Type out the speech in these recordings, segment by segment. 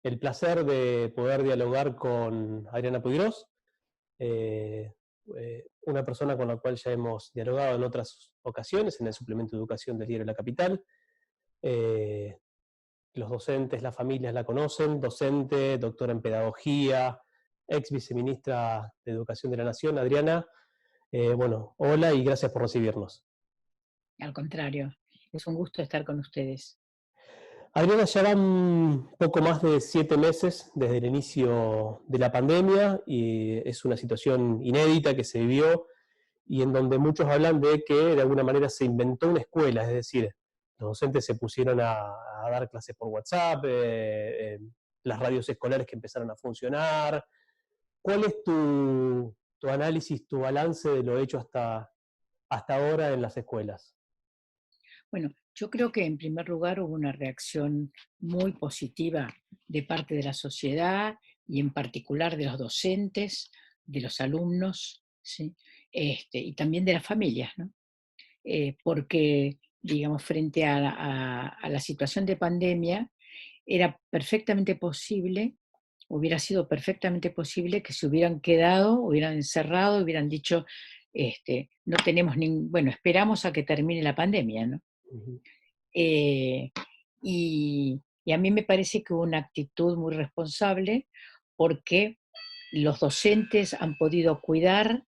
el placer de poder dialogar con Adriana Puigros, una persona con la cual ya hemos dialogado en otras ocasiones en el suplemento de educación del diario La Capital. Eh, los docentes, las familias la conocen, docente, doctora en pedagogía, ex viceministra de Educación de la Nación. Adriana, bueno, hola y gracias por recibirnos. Al contrario, es un gusto estar con ustedes. Adriana, ya van poco más de 7 meses desde el inicio de la pandemia y es una situación inédita que se vivió y en donde muchos hablan de que de alguna manera se inventó una escuela, es decir, los docentes se pusieron a dar clases por WhatsApp, las radios escolares que empezaron a funcionar. ¿Cuál es tu análisis, tu balance de lo hecho hasta ahora en las escuelas? Bueno, yo creo que en primer lugar hubo una reacción muy positiva de parte de la sociedad y en particular de los docentes, de los alumnos, ¿sí? Y también de las familias, ¿no? Porque, digamos, frente a la situación de pandemia, era perfectamente posible, hubiera sido perfectamente posible que se hubieran quedado, hubieran encerrado, hubieran dicho, no tenemos bueno, esperamos a que termine la pandemia, ¿no? Ujú. Eh, y a mí me parece que hubo una actitud muy responsable porque los docentes han podido cuidar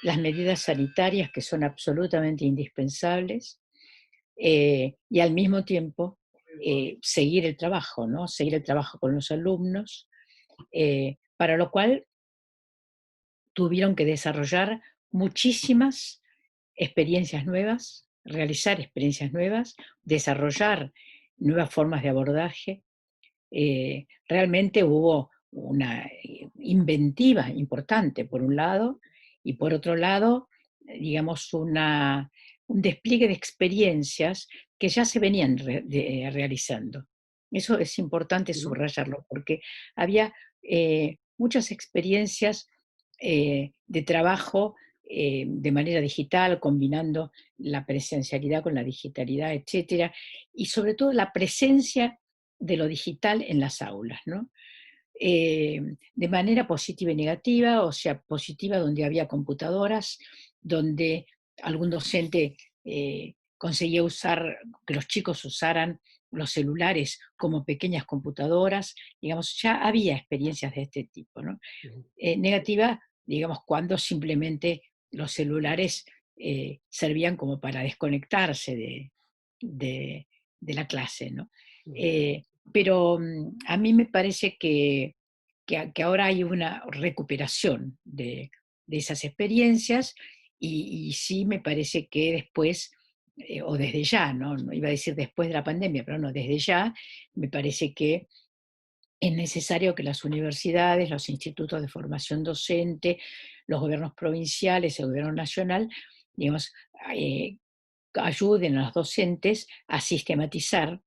las medidas sanitarias que son absolutamente indispensables, y al mismo tiempo seguir el trabajo, ¿no? Seguir el trabajo con los alumnos, para lo cual tuvieron que desarrollar muchísimas experiencias nuevas, realizar experiencias nuevas, desarrollar nuevas formas de abordaje. Realmente hubo una inventiva importante, por un lado, y por otro lado, digamos, un despliegue de experiencias que ya se venían realizando. Eso es importante Ujú. subrayarlo, porque había muchas experiencias de trabajo de manera digital, combinando la presencialidad con la digitalidad, etcétera, y sobre todo la presencia de lo digital en las aulas, ¿no? De manera positiva y negativa, o sea, positiva donde había computadoras, donde algún docente conseguía que los chicos usaran los celulares como pequeñas computadoras, digamos, ya había experiencias de este tipo, ¿no? Ujú. Negativa, digamos, cuando simplemente los celulares servían como para desconectarse de, de la clase, ¿no? Ujú. Eh, pero a mí me parece que ahora hay una recuperación de esas experiencias y sí me parece que después, o desde ya, ¿no? No iba a decir después de la pandemia, pero no, desde ya, me parece que es necesario que las universidades, los institutos de formación docente, los gobiernos provinciales, el gobierno nacional, digamos, eh, ayuden a los docentes a sistematizar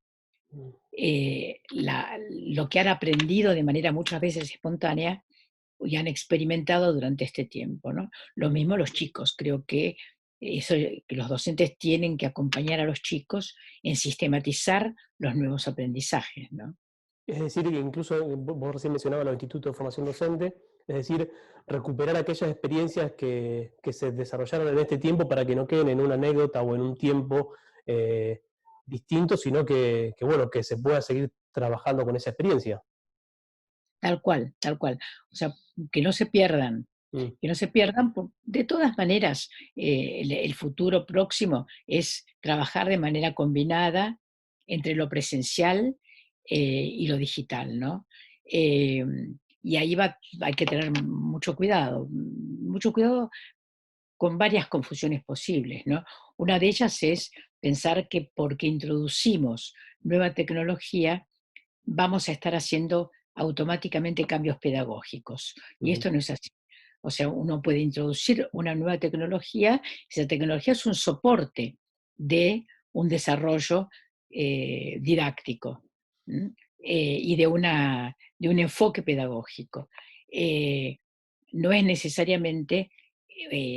lo que han aprendido de manera muchas veces espontánea y han experimentado durante este tiempo, ¿no? Lo mismo los chicos, creo que que los docentes tienen que acompañar a los chicos en sistematizar los nuevos aprendizajes, ¿no? Es decir, que incluso vos recién mencionabas los institutos de formación docente, es decir, recuperar aquellas experiencias que se desarrollaron en este tiempo para que no queden en una anécdota o en un tiempo eh, distinto, sino bueno, que se pueda seguir trabajando con esa experiencia. Tal cual, tal cual. O sea, que no se pierdan, Mm. que no se pierdan. De todas maneras, el futuro próximo es trabajar de manera combinada entre lo presencial y lo digital, ¿no? Eh, y ahí hay que tener mucho cuidado con varias confusiones posibles, ¿no? Una de ellas es pensar que porque introducimos nueva tecnología, vamos a estar haciendo automáticamente cambios pedagógicos. Y Ujú. esto no es así. O sea, uno puede introducir una nueva tecnología, esa tecnología es un soporte de un desarrollo didáctico, ¿m? Y de un enfoque pedagógico. Eh, no es necesariamente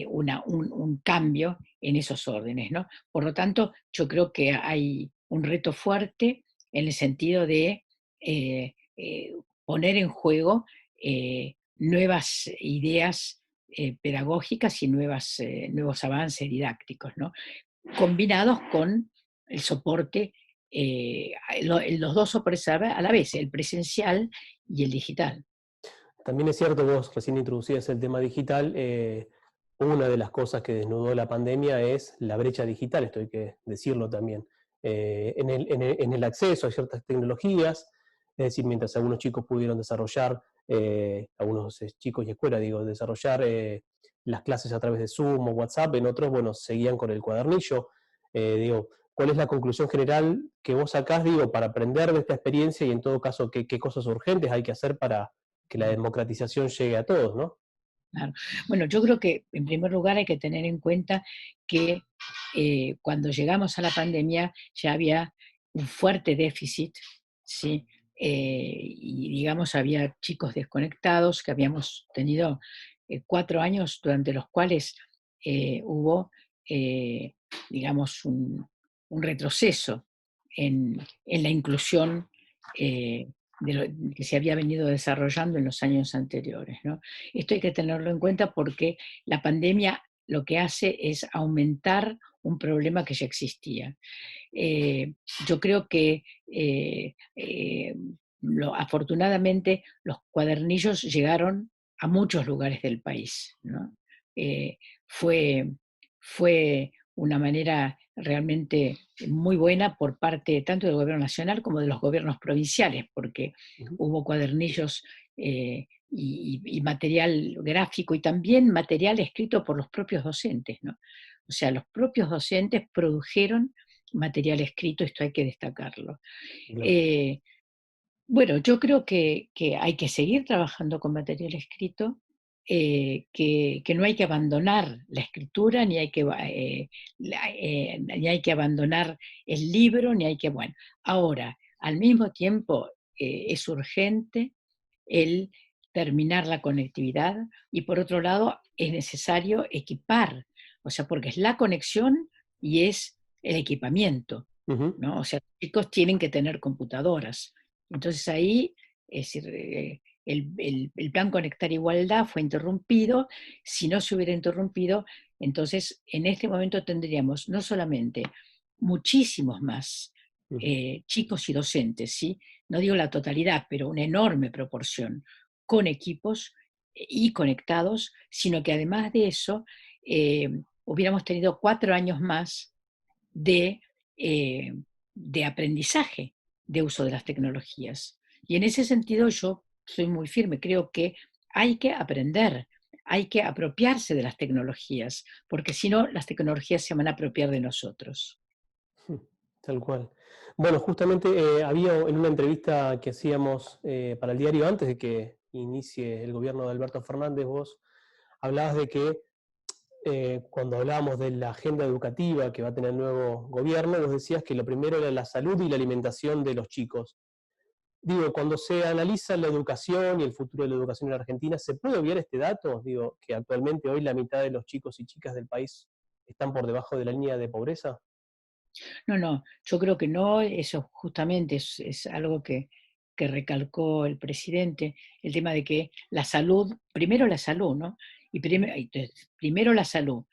un cambio en esos órdenes, ¿no? Por lo tanto, yo creo que hay un reto fuerte en el sentido de poner en juego nuevas ideas pedagógicas y nuevos avances didácticos, ¿no? Combinados con el soporte, los dos soportes a la vez, el presencial y el digital. También es cierto, vos recién introducías el tema digital, una de las cosas que desnudó la pandemia es la brecha digital, esto hay que decirlo también, en el acceso a ciertas tecnologías, es decir, mientras algunos chicos pudieron desarrollar, algunos chicos y escuelas, digo, desarrollar las clases a través de Zoom o WhatsApp, en otros, bueno, seguían con el cuadernillo. Digo, ¿cuál es la conclusión general que vos sacás, digo, para aprender de esta experiencia y en todo caso, qué cosas urgentes hay que hacer para que la democratización llegue a todos, ¿no? Claro. Bueno, yo creo que en primer lugar hay que tener en cuenta que cuando llegamos a la pandemia ya había un fuerte déficit, ¿sí? Y digamos había chicos desconectados, que habíamos tenido 4 años durante los cuales hubo, eh, digamos, un retroceso en la inclusión eh, que se había venido desarrollando en los años anteriores, ¿no? Esto hay que tenerlo en cuenta porque la pandemia lo que hace es aumentar un problema que ya existía. Eh, yo creo que afortunadamente los cuadernillos llegaron a muchos lugares del país, ¿no? Eh, fue, fue una manera realmente muy buena por parte tanto del gobierno nacional como de los gobiernos provinciales, porque Ujú. hubo cuadernillos y material gráfico y también material escrito por los propios docentes, ¿no? O sea, los propios docentes produjeron material escrito, esto hay que destacarlo. Claro. Eh, bueno, yo creo que hay que seguir trabajando con material escrito, que no hay que abandonar la escritura, ni hay que abandonar el libro, ni hay que, bueno, ahora, al mismo tiempo, es urgente el terminar la conectividad y por otro lado es necesario equipar, o sea, porque es la conexión y es el equipamiento, Ujú. ¿no? O sea, los chicos tienen que tener computadoras. Entonces ahí, es decir, el plan Conectar Igualdad fue interrumpido. Si no se hubiera interrumpido, entonces en este momento tendríamos no solamente muchísimos más Ujú. chicos y docentes, ¿sí? No digo la totalidad, pero una enorme proporción, con equipos y conectados, sino que además de eso, hubiéramos tenido 4 años más de, eh, de aprendizaje de uso de las tecnologías. Y en ese sentido yo soy muy firme, creo que hay que aprender, hay que apropiarse de las tecnologías, porque si no, las tecnologías se van a apropiar de nosotros. Tal cual. Bueno, justamente había en una entrevista que hacíamos para el diario antes de que inicie el gobierno de Alberto Fernández, vos hablabas de que cuando hablábamos de la agenda educativa que va a tener el nuevo gobierno, vos decías que lo primero era la salud y la alimentación de los chicos. Digo, cuando se analiza la educación y el futuro de la educación en Argentina, ¿se puede obviar este dato? Digo, que actualmente hoy la mitad de los chicos y chicas del país están por debajo de la línea de pobreza. No, no, yo creo que no, eso justamente es algo que recalcó el presidente, el tema de que la salud, primero la salud, ¿no? Primero la salud,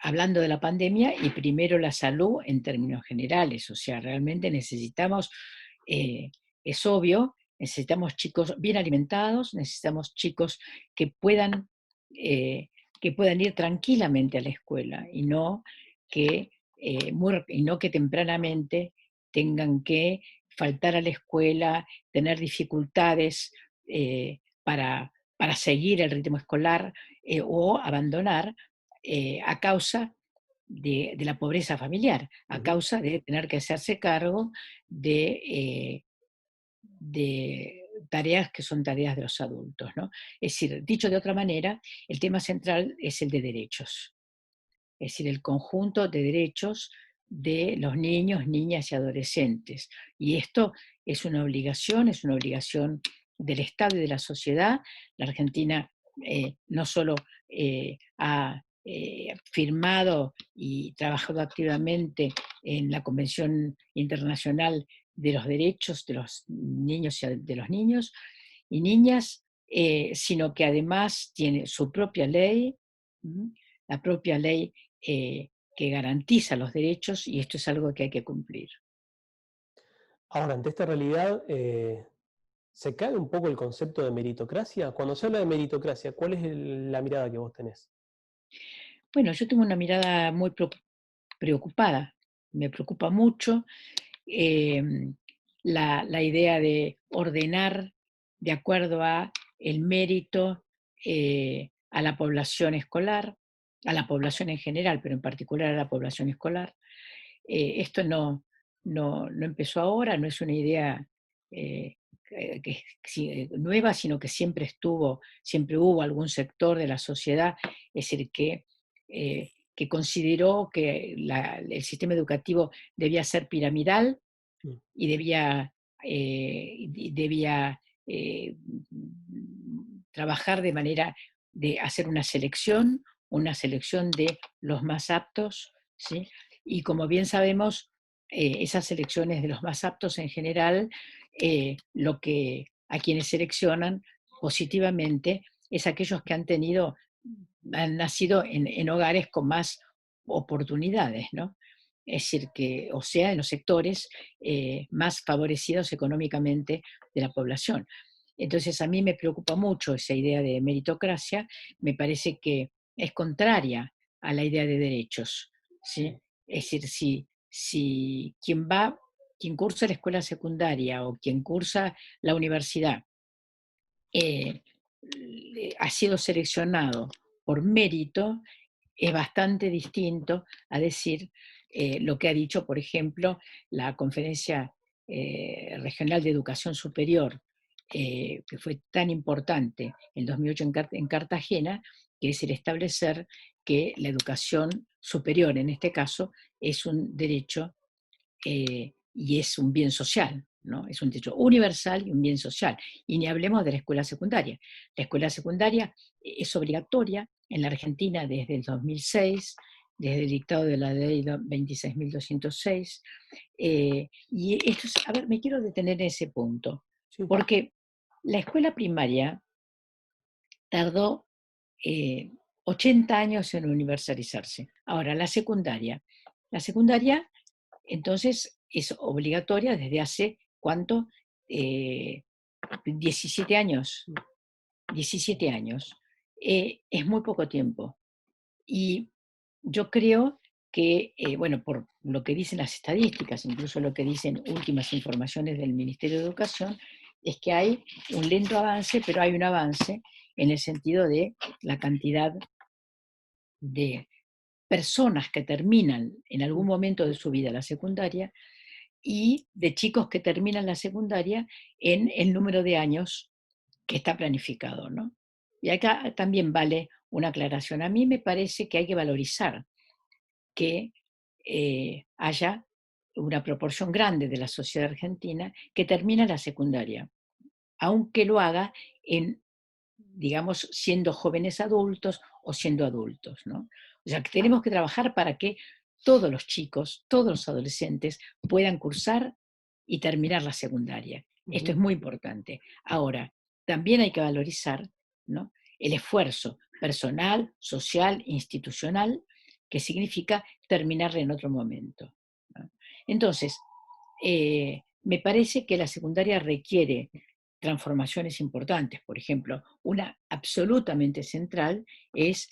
hablando de la pandemia, y primero la salud en términos generales, o sea, realmente necesitamos, eh, es obvio, necesitamos chicos bien alimentados, necesitamos chicos que puedan, eh, que puedan ir tranquilamente a la escuela y no que tempranamente tengan que faltar a la escuela, tener dificultades para seguir el ritmo escolar o abandonar a causa de la pobreza familiar, a Ujú. causa de tener que hacerse cargo de tareas que son tareas de los adultos, ¿no? Es decir, dicho de otra manera, el tema central es el de derechos, es decir, el conjunto de derechos de los niños, niñas y adolescentes. Y esto es una obligación del Estado y de la sociedad. La Argentina no solo ha firmado y trabajado activamente en la Convención Internacional de los derechos de los niños de los niños y niñas, sino que además tiene su propia ley, ¿m? La propia ley que garantiza los derechos, y esto es algo que hay que cumplir. Ahora, ante esta realidad, ¿se cae un poco el concepto de meritocracia? Cuando se habla de meritocracia, ¿cuál es la mirada que vos tenés? Bueno, yo tengo una mirada muy preocupada, me preocupa mucho la idea de ordenar de acuerdo a el mérito a la población escolar, a la población en general, pero en particular a la población escolar. Esto no empezó ahora, no es una idea eh, nueva, sino que siempre hubo algún sector de la sociedad, es decir, que consideró que el sistema educativo debía ser piramidal Mm. y debía trabajar de manera de hacer una selección de los más aptos, ¿sí? Y como bien sabemos, esas elecciones de los más aptos en general, a quienes seleccionan positivamente es aquellos que han nacido en hogares con más oportunidades, ¿no? Es decir, o sea, en los sectores más favorecidos económicamente de la población. Entonces, a mí me preocupa mucho esa idea de meritocracia, me parece que es contraria a la idea de derechos, ¿sí? Sí. Es decir, si quien cursa la escuela secundaria o quien cursa la universidad eh, ha sido seleccionado por mérito, es bastante distinto a decir lo que ha dicho, por ejemplo, la Conferencia Regional de Educación Superior, que fue tan importante en 2008 en Cartagena, que es el establecer que la educación superior, en este caso, es un derecho y es un bien social, ¿no? Es un derecho universal y un bien social. Y ni hablemos de la escuela secundaria. La escuela secundaria es obligatoria en la Argentina desde el 2006, desde el dictado de la ley 26.206. Y esto es, a ver, me quiero detener en ese punto, Sí. porque la escuela primaria tardó 80 años en universalizarse. Ahora, la secundaria entonces es obligatoria desde hace, ¿cuánto? Eh, 17 años. 17 años. Es muy poco tiempo. Y yo creo que, bueno, por lo que dicen las estadísticas, incluso lo que dicen últimas informaciones del Ministerio de Educación, es que hay un lento avance, pero hay un avance en el sentido de la cantidad de personas que terminan en algún Mm. momento de su vida la secundaria y de chicos que terminan la secundaria en el número de años que está planificado, ¿no? Y acá también vale una aclaración. A mí me parece que hay que valorizar que haya una proporción grande de la sociedad argentina que termina la secundaria, aunque lo haga en, digamos, siendo jóvenes adultos o siendo adultos, ¿no? O sea, que tenemos que trabajar para que todos los chicos, todos los adolescentes puedan cursar y terminar la secundaria. Esto es Ujú. muy importante. Ahora, también hay que valorizar, ¿no?, el esfuerzo personal, social, institucional, que significa terminarla en otro momento, ¿no? Entonces, me parece que la secundaria requiere transformaciones importantes. Por ejemplo, una absolutamente central es,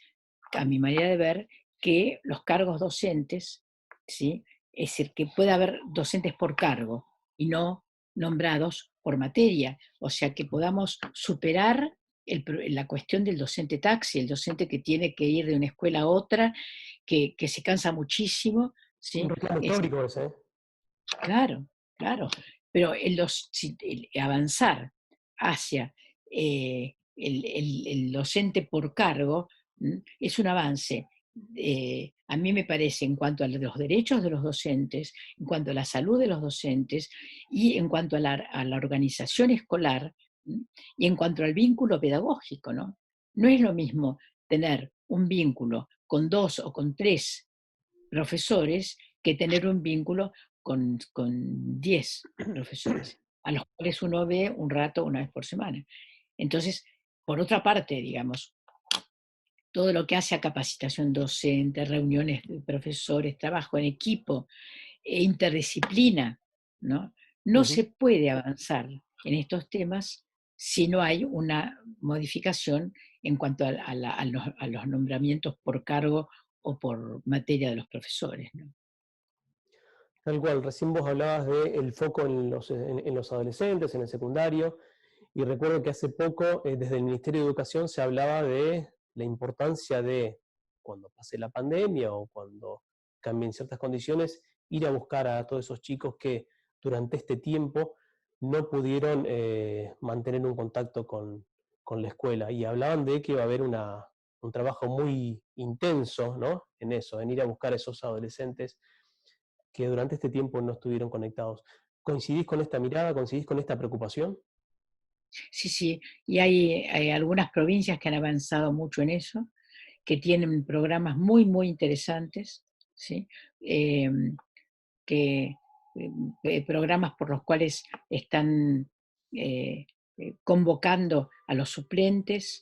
a mi manera de ver, que los cargos docentes, ¿sí?, es decir, que pueda haber docentes por cargo y no nombrados por materia, o sea, que podamos superar la cuestión del docente taxi, el docente que tiene que ir de una escuela a otra, que se cansa muchísimo, Un ¿sí? reclamo Es, histórico ese, ¿eh? claro, claro, pero el avanzar hacia el docente por cargo es un avance. A mí me parece en cuanto a los derechos de los docentes, en cuanto a la salud de los docentes y en cuanto a la organización escolar y en cuanto al vínculo pedagógico, ¿no? No es lo mismo tener un vínculo con dos o con tres profesores que tener un vínculo con 10 profesores, a los cuales uno ve un rato una vez por semana. Entonces, por otra parte, digamos, todo lo que hace a capacitación docente, reuniones de profesores, trabajo en equipo, interdisciplina, ¿no? No Ujú. se puede avanzar en estos temas si no hay una modificación en cuanto a los nombramientos por cargo o por materia de los profesores, ¿no? Tal cual, recién vos hablabas del foco en los adolescentes, en el secundario, y recuerdo que hace poco desde el Ministerio de Educación se hablaba de la importancia de, cuando pase la pandemia o cuando cambien ciertas condiciones, ir a buscar a todos esos chicos que durante este tiempo no pudieron mantener un contacto con la escuela. Y hablaban de que iba a haber un trabajo muy intenso, ¿no? En eso, en ir a buscar a esos adolescentes que durante este tiempo no estuvieron conectados. ¿Coincidís con esta mirada? ¿Coincidís con esta preocupación? Sí, sí, y hay algunas provincias que han avanzado mucho en eso, que tienen programas muy, muy interesantes, ¿sí? Eh, que, Programas por los cuales están eh, convocando a los suplentes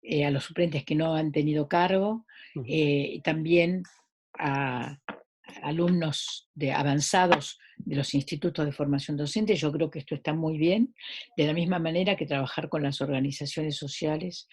que no han tenido cargo, Ujú. y también a alumnos avanzados de los institutos de formación docente. Yo creo que esto está muy bien, de la misma manera que trabajar con las organizaciones sociales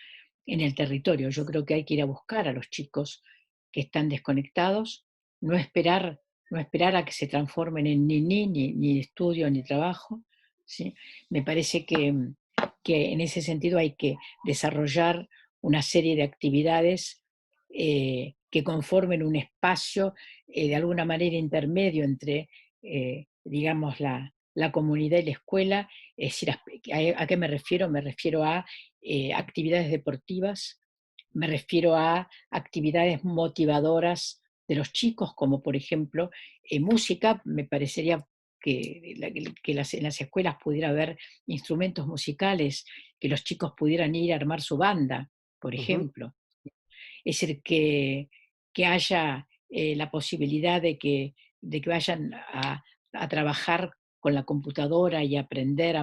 en el territorio. Yo creo que hay que ir a buscar a los chicos que están desconectados, no esperar, no esperar a que se transformen en ni estudio ni trabajo, ¿sí? Me parece que en ese sentido hay que desarrollar una serie de actividades que conformen un espacio de alguna manera intermedio entre, digamos, la comunidad y la escuela. Es decir, ¿a qué me refiero? Me refiero a actividades deportivas, me refiero a actividades motivadoras de los chicos, como por ejemplo música. Me parecería en las escuelas pudiera haber instrumentos musicales, que los chicos pudieran ir a armar su banda, por Ujú. ejemplo. Es decir, que haya la posibilidad de que vayan a trabajar con la computadora y aprender,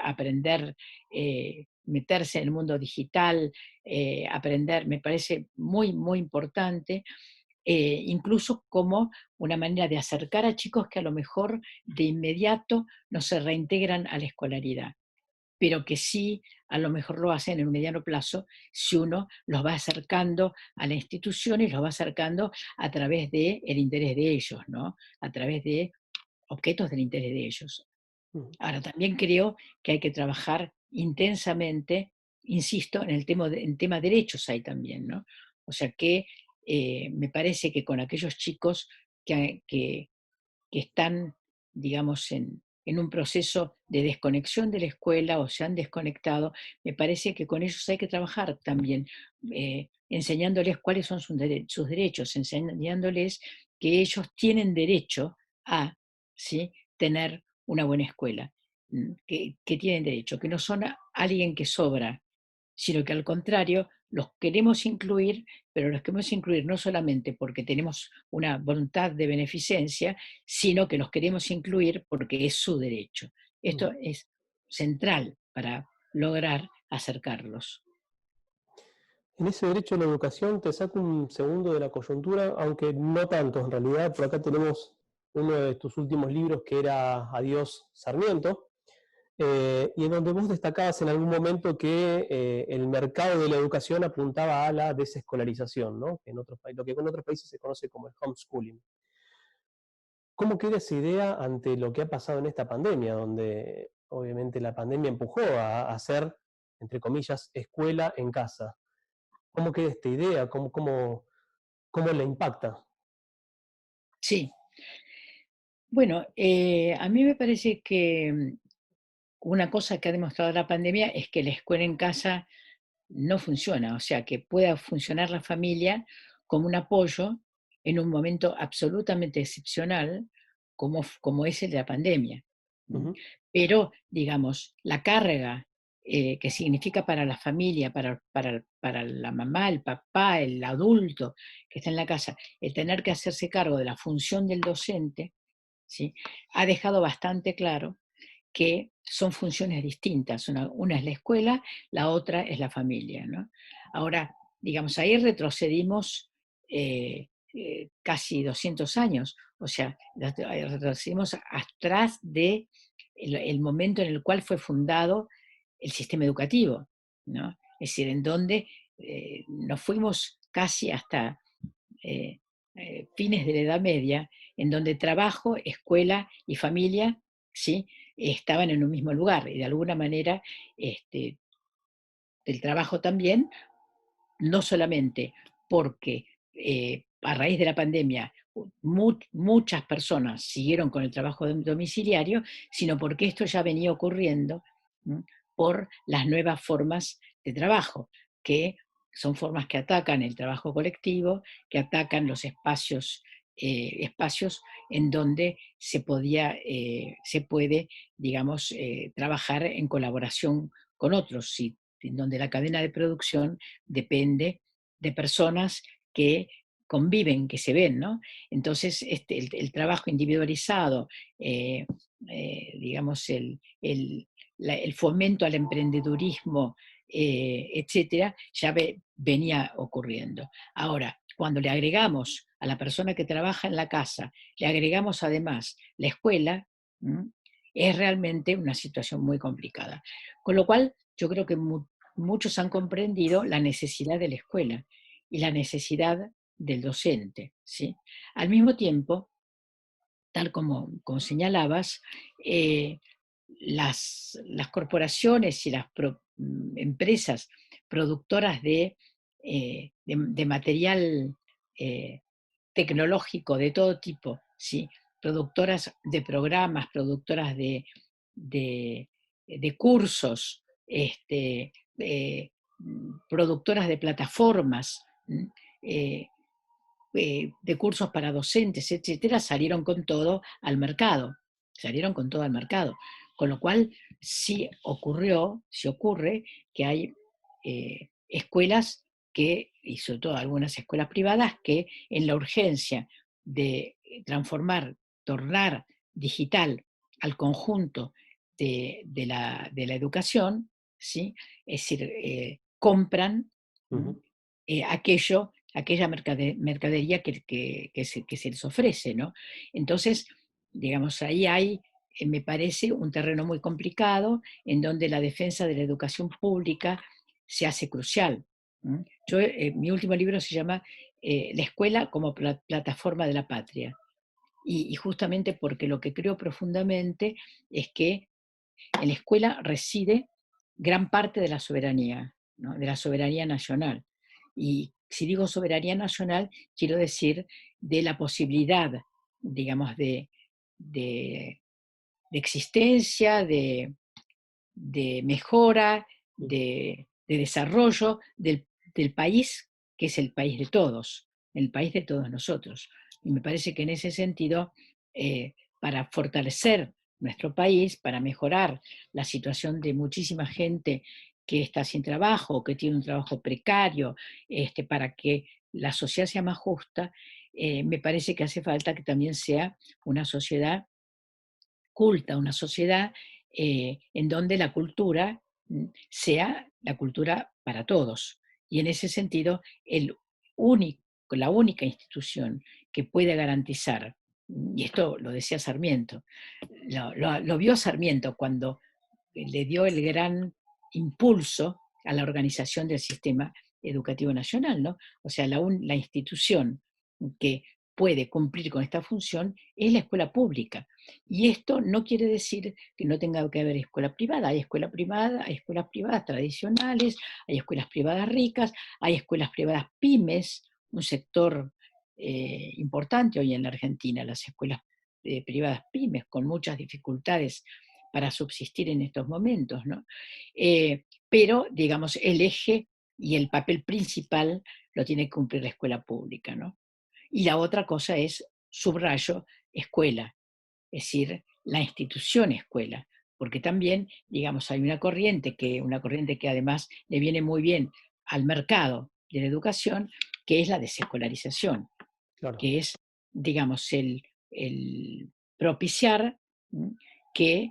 aprender, meterse en el mundo digital, aprender, me parece muy, muy importante, incluso como una manera de acercar a chicos que a lo mejor de inmediato no se reintegran a la escolaridad, pero que sí a lo mejor lo hacen en un mediano plazo si uno los va acercando a la institución y los va acercando a través del interés de ellos, ¿no? A través de objetos del interés de ellos. Ujú. Ahora, también creo que hay que trabajar intensamente, insisto, en tema derechos hay también, ¿no? O sea que me parece que con aquellos chicos que están, digamos, en un proceso de desconexión de la escuela o se han desconectado, me parece que con ellos hay que trabajar también, enseñándoles cuáles son sus derechos, enseñándoles que ellos tienen derecho a, ¿sí?, tener una buena escuela, que tienen derecho, que no son alguien que sobra, sino que al contrario, los queremos incluir, pero los queremos incluir no solamente porque tenemos una voluntad de beneficencia, sino que los queremos incluir porque es su derecho. Ujú. Esto es central para lograr acercarlos. En ese derecho a la educación te saco un segundo de la coyuntura, aunque no tanto en realidad. Por acá tenemos uno de tus últimos libros que era Adiós Sarmiento, y en donde vos destacabas en algún momento que el mercado de la educación apuntaba a la desescolarización, ¿no? Lo que en otros países se conoce como el homeschooling. ¿Cómo queda esa idea ante lo que ha pasado en esta pandemia, donde obviamente la pandemia empujó a hacer, entre comillas, escuela en casa? ¿Cómo queda esta idea? ¿Cómo la impacta? Sí, bueno, a mí me parece que una cosa que ha demostrado la pandemia es que la escuela en casa no funciona, o sea, que pueda funcionar la familia como un apoyo en un momento absolutamente excepcional como es el de la pandemia. ¿M? Ujú. Pero, digamos, la carga que significa para la familia, para la mamá, el papá, el adulto que está en la casa, el tener que hacerse cargo de la función del docente, ¿sí? Ha dejado bastante claro que son funciones distintas. Una es la escuela, la otra es la familia, ¿no? Ahora, digamos, ahí retrocedimos casi 200 años, o sea, retrocedimos atrás de el momento en el cual fue fundado el sistema educativo, ¿no? Es decir, en donde nos fuimos casi hasta eh, fines de la Edad Media, en donde trabajo, escuela y familia, ¿sí? Estaban en un mismo lugar y de alguna manera este, el trabajo también, no solamente porque a raíz de la pandemia muchas personas siguieron con el trabajo domiciliario, sino porque esto ya venía ocurriendo, ¿no? Por las nuevas formas de trabajo, que son formas que atacan el trabajo colectivo, que atacan los espacios en donde se puede, digamos, trabajar en colaboración con otros, ¿sí? En donde la cadena de producción depende de personas que conviven, que se ven, ¿no? Entonces, el trabajo individualizado, eh, digamos, el fomento al emprendedurismo, etcétera, ya venía ocurriendo. Ahora, cuando le agregamos a la persona que trabaja en la casa, le agregamos además la escuela, ¿m? Es realmente una situación muy complicada. Con lo cual, yo creo que muchos han comprendido la necesidad de la escuela y la necesidad del docente, ¿sí? Al mismo tiempo, tal como señalabas, eh, las corporaciones y las empresas productoras de material eh, tecnológico de todo tipo, ¿sí? Productoras de programas, productoras de cursos, productoras de plataformas, eh, de cursos para docentes, etcétera, salieron con todo al mercado, salieron con todo al mercado. Con lo cual sí ocurre que hay escuelas y sobre todo algunas escuelas privadas, que en la urgencia de tornar digital al conjunto de la educación, ¿sí? Es decir, compran Ujú. aquella mercadería que se les ofrece, ¿no? Entonces, digamos, ahí hay, me parece, un terreno muy complicado en donde la defensa de la educación pública se hace crucial. Mi último libro se llama La escuela como plataforma de la patria. Y justamente porque lo que creo profundamente es que en la escuela reside gran parte de la soberanía, ¿no? De la soberanía nacional. Y si digo soberanía nacional, quiero decir de la posibilidad, digamos, de, de existencia, de mejora, de desarrollo del país, que es el país de todos, el país de todos nosotros. Y me parece que en ese sentido, para fortalecer nuestro país, para mejorar la situación de muchísima gente que está sin trabajo, que tiene un trabajo precario, para que la sociedad sea más justa, me parece que hace falta que también sea una sociedad culta, una sociedad en donde la cultura sea la cultura para todos. Y en ese sentido, único, la única institución que puede garantizar, y esto lo decía Sarmiento, lo vio Sarmiento cuando le dio el gran impulso a la organización del sistema educativo nacional, ¿no? O sea, la institución que puede cumplir con esta función es la escuela pública. Y esto no quiere decir que no tenga que haber escuela privada. Hay escuelas privadas tradicionales, hay escuelas privadas ricas, hay escuelas privadas pymes, un sector importante hoy en la Argentina, las escuelas privadas pymes, con muchas dificultades para subsistir en estos momentos, ¿no? Pero, digamos, el eje y el papel principal lo tiene que cumplir la escuela pública, ¿no? Y la otra cosa es, subrayo, escuela, es decir, la institución escuela, porque también, digamos, hay una corriente que además le viene muy bien al mercado de la educación, que es la desescolarización, Claro. que es, digamos, el propiciar que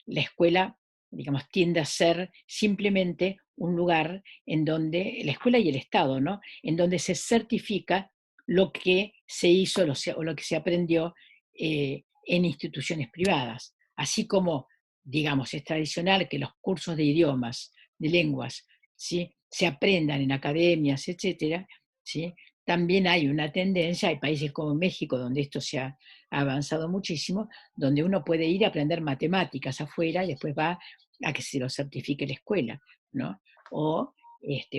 la escuela, digamos, tiende a ser simplemente un lugar en donde, la escuela y el Estado, ¿no? En donde se certifica lo que se hizo o lo que se aprendió en instituciones privadas. Así como, digamos, es tradicional que los cursos de idiomas, de lenguas, ¿sí? Se aprendan en academias, etcétera, ¿sí? También hay una tendencia, hay países como México, donde esto ha avanzado muchísimo, donde uno puede ir a aprender matemáticas afuera y después va a que se lo certifique la escuela, ¿no? O,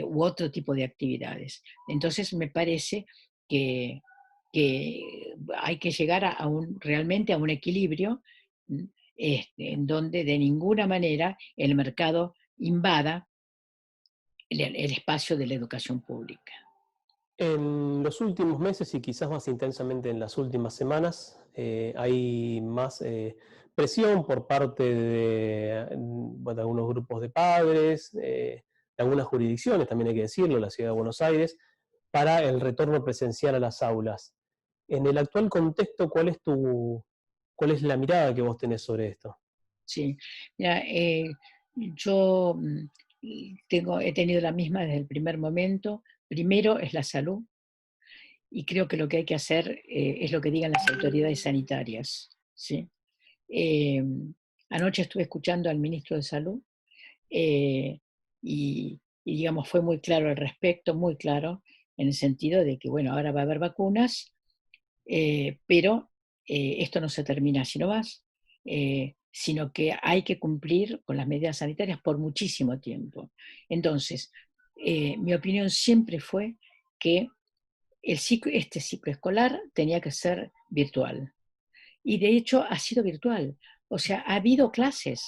u otro tipo de actividades. Entonces me parece que, que hay que llegar realmente a un equilibrio, en donde de ninguna manera el mercado invada el espacio de la educación pública. En los últimos meses y quizás más intensamente en las últimas semanas, hay más presión por parte de, bueno, de algunos grupos de padres, de algunas jurisdicciones, también hay que decirlo, la Ciudad de Buenos Aires, para el retorno presencial a las aulas. En el actual contexto, ¿cuál es la mirada que vos tenés sobre esto? Sí, mira, yo he tenido la misma desde el primer momento. Primero es la salud, y creo que lo que hay que hacer es lo que digan las autoridades sanitarias, ¿sí? Eh, Anoche estuve escuchando al ministro de Salud, eh, digamos, fue muy claro al respecto, muy claro, en el sentido de que, bueno, ahora va a haber vacunas, pero esto no se termina así nomás, sino que hay que cumplir con las medidas sanitarias por muchísimo tiempo. Entonces, mi opinión siempre fue que este ciclo escolar tenía que ser virtual. Y de hecho ha sido virtual. O sea, ha habido clases,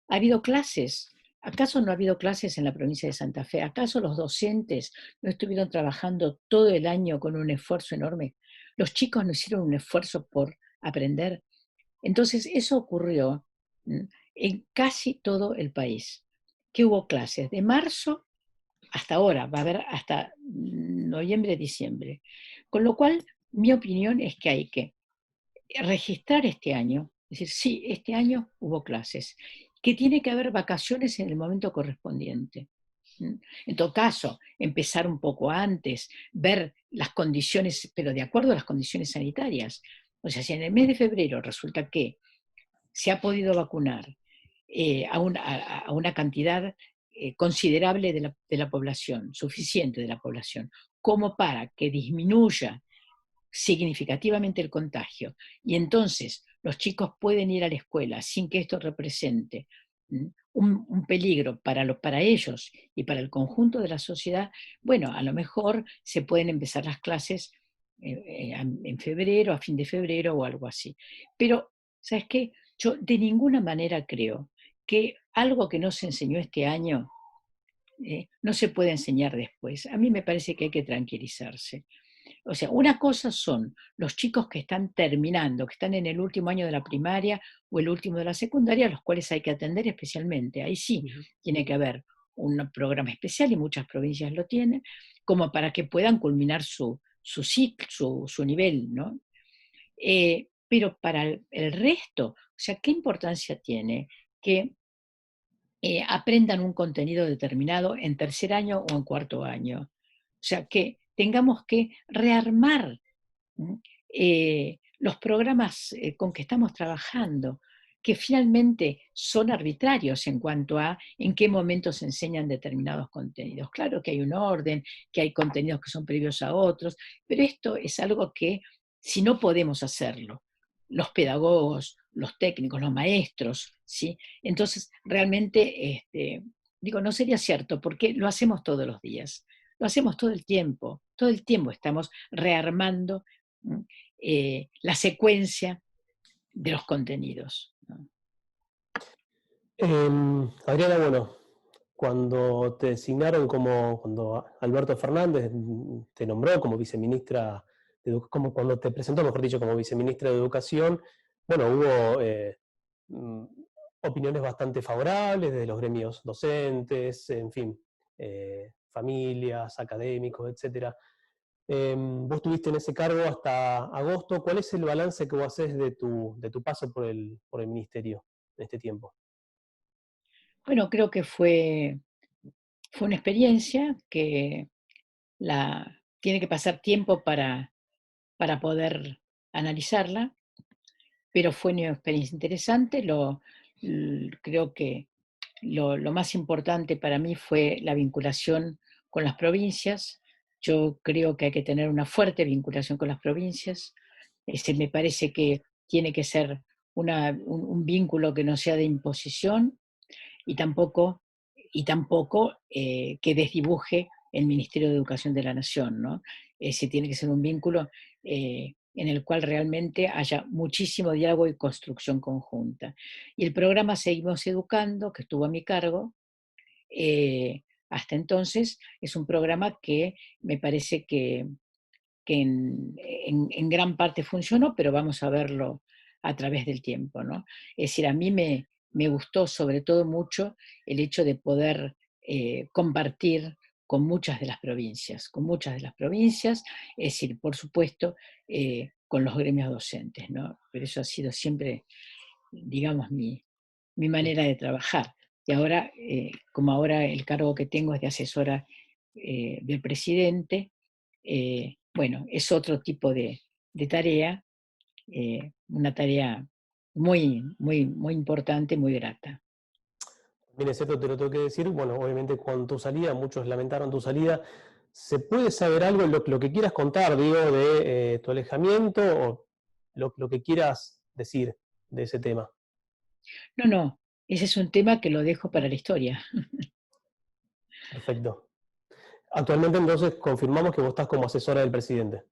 ha habido clases. ¿Acaso no ha habido clases en la provincia de Santa Fe? ¿Acaso los docentes no estuvieron trabajando todo el año con un esfuerzo enorme? Los chicos no hicieron un esfuerzo por aprender. Entonces, eso ocurrió en casi todo el país, que hubo clases de marzo hasta ahora, va a haber hasta noviembre, diciembre. Con lo cual, mi opinión es que hay que registrar este año, es decir, sí, este año hubo clases, que tiene que haber vacaciones en el momento correspondiente. En todo caso, empezar un poco antes, ver las condiciones, pero de acuerdo a las condiciones sanitarias. O sea, si en el mes de febrero resulta que se ha podido vacunar a una cantidad considerable de la población, suficiente de la población, como para que disminuya significativamente el contagio, y entonces los chicos pueden ir a la escuela sin que esto represente un peligro para ellos y para el conjunto de la sociedad, bueno, a lo mejor se pueden empezar las clases en febrero, a fin de febrero o algo así. Pero, ¿sabes qué? Yo de ninguna manera creo que algo que no se enseñó este año no se puede enseñar después. A mí me parece que hay que tranquilizarse. O sea, una cosa son los chicos que están terminando, que están en el último año de la primaria o el último de la secundaria, a los cuales hay que atender especialmente. Ahí sí Ujú. tiene que haber un programa especial, y muchas provincias lo tienen, como para que puedan culminar su ciclo, su nivel, ¿no? Pero para el resto, o sea, ¿qué importancia tiene que aprendan un contenido determinado en tercer año o en cuarto año? O sea, que tengamos que rearmar los programas con que estamos trabajando, que finalmente son arbitrarios en cuanto a en qué momento se enseñan determinados contenidos. Claro que hay un orden, que hay contenidos que son previos a otros, pero esto es algo que si no podemos hacerlo, los pedagogos, los técnicos, los maestros, ¿sí? Entonces realmente, digo, no sería cierto porque lo hacemos todos los días, lo hacemos todo el tiempo estamos rearmando la secuencia de los contenidos, ¿no? Adriana, bueno, cuando te designaron cuando Alberto Fernández te nombró como viceministra, como cuando te presentó, mejor dicho, como viceministra de Educación, bueno, hubo mm, opiniones bastante favorables de los gremios docentes, en fin, familias, académicos, etcétera. Vos estuviste en ese cargo hasta agosto. ¿Cuál es el balance que vos haces de tu paso por el ministerio en este tiempo? Bueno, creo que fue una experiencia que tiene que pasar tiempo para poder analizarla, pero fue una experiencia interesante. Creo que lo más importante para mí fue la vinculación con las provincias. Yo creo que hay que tener una fuerte vinculación con las provincias. Me parece que tiene que ser un vínculo que no sea de imposición y tampoco que desdibuje el Ministerio de Educación de la Nación, ¿no? Ese tiene que ser un vínculo en el cual realmente haya muchísimo diálogo y construcción conjunta. Y el programa Seguimos Educando, que estuvo a mi cargo, hasta entonces es un programa que me parece que en gran parte funcionó, pero vamos a verlo a través del tiempo, ¿no? Es decir, a mí me gustó sobre todo mucho el hecho de poder compartir con muchas de las provincias, es decir, por supuesto, con los gremios docentes, ¿no? Pero eso ha sido siempre, digamos, mi manera de trabajar. Y ahora, como ahora el cargo que tengo es de asesora del presidente, bueno, es otro tipo de tarea, una tarea muy importante, muy grata. Bien, es cierto, te lo tengo que decir. Bueno, obviamente con tu salida, muchos lamentaron tu salida. ¿Se puede saber algo, lo que quieras contar, digo, de tu alejamiento o lo que quieras decir de ese tema? No, no, ese es un tema que lo dejo para la historia. Perfecto. Actualmente entonces confirmamos que vos estás como asesora del presidente en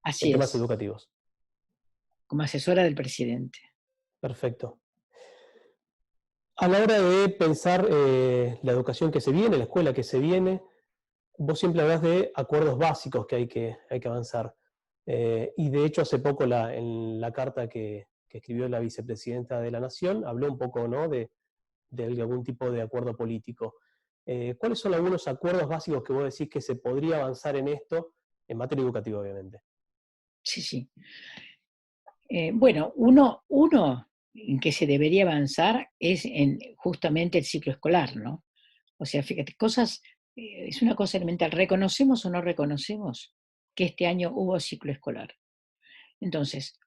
Así temas es, educativos. como asesora del presidente. Perfecto. A la hora de pensar la educación que se viene, la escuela que se viene, vos siempre hablas de acuerdos básicos que hay que avanzar. Y de hecho hace poco en la carta que escribió la vicepresidenta de la Nación habló un poco, ¿no?, de algún tipo de acuerdo político. ¿Cuáles son algunos acuerdos básicos que vos decís que se podría avanzar en esto, en materia educativa obviamente? Sí, sí. Bueno, uno en que se debería avanzar es en justamente el ciclo escolar, ¿no? O sea, fíjate, es una cosa elemental. ¿Reconocemos o no reconocemos que este año hubo ciclo escolar? Entonces,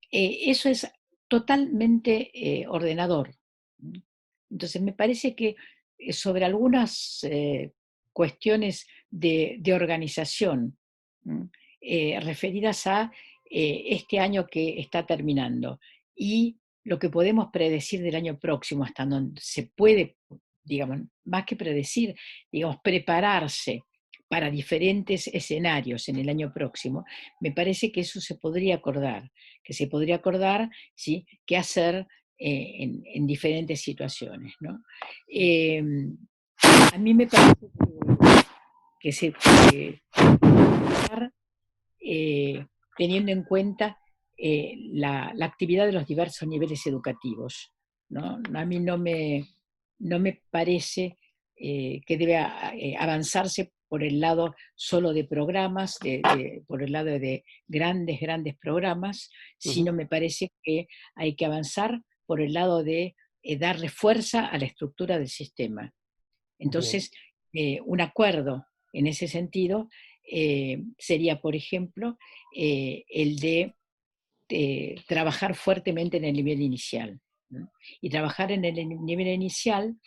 eso es totalmente ordenador. Entonces, me parece que sobre algunas cuestiones de organización ¿m? Referidas a este año que está terminando y lo que podemos predecir del año próximo, hasta donde se puede, digamos, más que predecir, digamos, prepararse para diferentes escenarios en el año próximo, me parece que eso se podría acordar, que se podría acordar, ¿sí?, qué hacer en diferentes situaciones, ¿no? Eh, a mí me parece que se puede estar teniendo en cuenta la actividad de los diversos niveles educativos, ¿no? A mí no me parece que debe avanzarse por el lado solo de programas, por el lado de grandes programas, sino Ujú. me parece que hay que avanzar por el lado de darle fuerza a la estructura del sistema. Bien. Entonces, un acuerdo en ese sentido sería, por ejemplo, el de trabajar fuertemente en el nivel inicial, ¿no? Y trabajar en el nivel inicial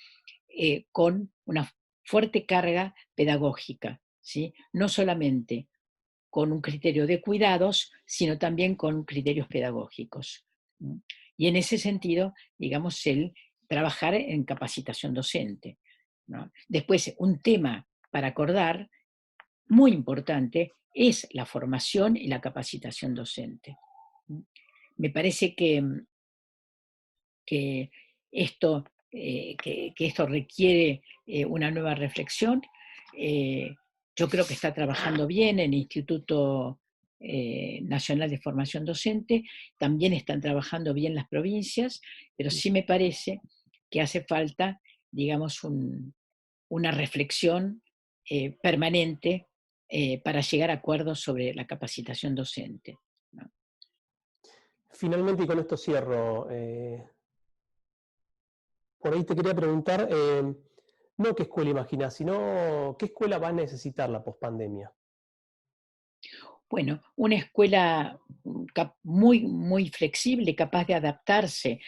con una fuerte carga pedagógica, ¿sí? No solamente con un criterio de cuidados, sino también con criterios pedagógicos. ¿No? Y en ese sentido, digamos, el trabajar en capacitación docente, ¿no? Después, un tema para acordar muy importante es la formación y la capacitación docente. Me parece que que esto requiere una nueva reflexión. Eh, yo creo que está trabajando bien el Instituto Nacional de Formación Docente, también están trabajando bien las provincias, pero sí me parece que hace falta, digamos, una reflexión permanente para llegar a acuerdos sobre la capacitación docente, ¿no? Finalmente, y con esto cierro, por ahí te quería preguntar, no qué escuela imaginás, sino qué escuela va a necesitar la pospandemia. Bueno, una escuela muy, muy flexible, capaz de adaptarse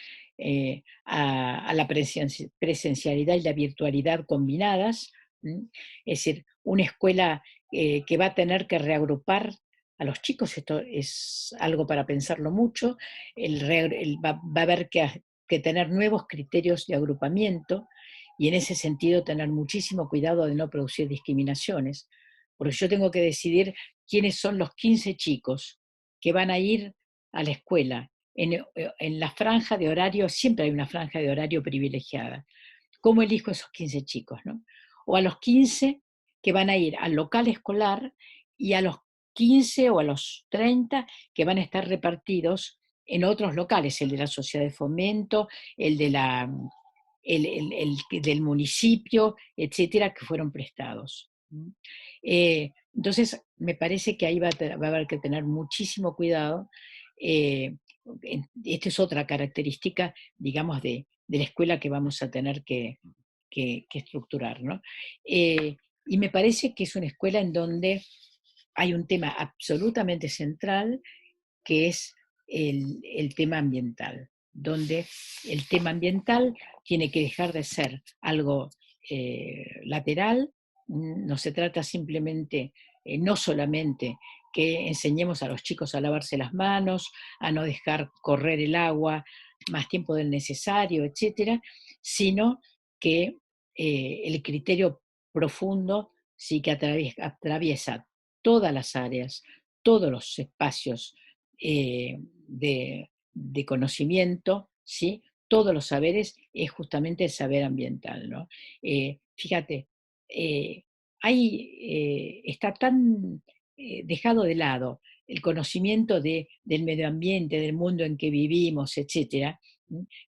a la presencialidad y la virtualidad combinadas. ¿M? Es decir, una escuela que va a tener que reagrupar a los chicos, esto es algo para pensarlo mucho, va a haber que tener nuevos criterios de agrupamiento y en ese sentido tener muchísimo cuidado de no producir discriminaciones, porque yo tengo que decidir quiénes son los 15 chicos que van a ir a la escuela. En la franja de horario, siempre hay una franja de horario privilegiada. ¿Cómo elijo esos 15 chicos? ¿No? O a los 15 que van a ir al local escolar y a los 15 o a los 30 que van a estar repartidos en otros locales, el de la sociedad de fomento, el, de la, el del municipio, etcétera, que fueron prestados. Entonces, me parece que ahí va a haber que tener muchísimo cuidado. Esta es otra característica, digamos, de la escuela que vamos a tener que estructurar, ¿no? Y me parece que es una escuela en donde hay un tema absolutamente central, que es el tema ambiental, donde el tema ambiental tiene que dejar de ser algo lateral. No se trata simplemente, no solamente que enseñemos a los chicos a lavarse las manos, a no dejar correr el agua más tiempo del necesario, etcétera, sino que el criterio profundo sí que atraviesa todas las áreas, todos los espacios de conocimiento, ¿sí? Todos los saberes, es justamente el saber ambiental, ¿no? Fíjate, eh, está tan dejado de lado el conocimiento del medio ambiente, del mundo en que vivimos, etcétera,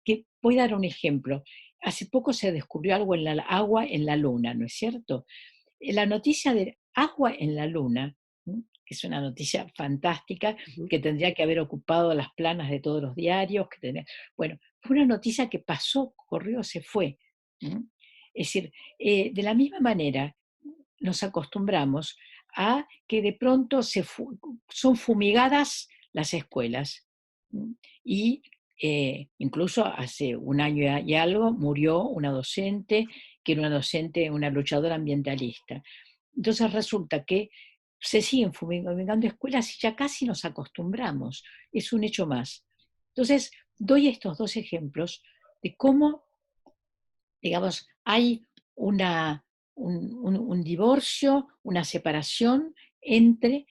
que voy a dar un ejemplo. Hace poco se descubrió algo en la agua en la luna, ¿no es cierto? La noticia de agua en la luna, que es una noticia fantástica, Ujú. que tendría que haber ocupado las planas de todos los diarios, bueno, fue una noticia que pasó, corrió, se fue. ¿M? Es decir, de la misma manera nos acostumbramos a que de pronto son fumigadas las escuelas. ¿M? Y incluso hace un año y algo murió una docente, que era una docente, una luchadora ambientalista. Entonces resulta que se siguen fumigando escuelas y ya casi nos acostumbramos, es un hecho más. Entonces, doy estos dos ejemplos de cómo, digamos, hay un divorcio, una separación entre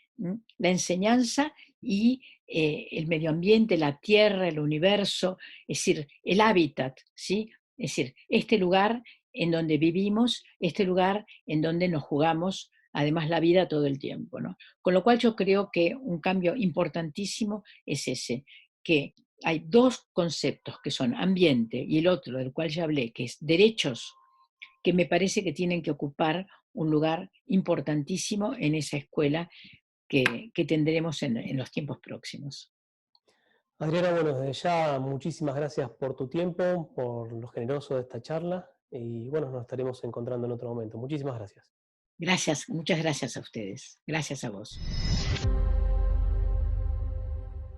la enseñanza y el medio ambiente, la tierra, el universo, es decir, el hábitat, ¿sí? Es decir, este lugar en donde vivimos, este lugar en donde nos jugamos, además, la vida todo el tiempo, ¿no? Con lo cual yo creo que un cambio importantísimo es ese, que hay dos conceptos que son ambiente y el otro del cual ya hablé, que es derechos, que me parece que tienen que ocupar un lugar importantísimo en esa escuela que tendremos en los tiempos próximos. Adriana, bueno, desde ya muchísimas gracias por tu tiempo, por lo generoso de esta charla y bueno, nos estaremos encontrando en otro momento. Muchísimas gracias. Gracias, muchas gracias a ustedes. Gracias a vos.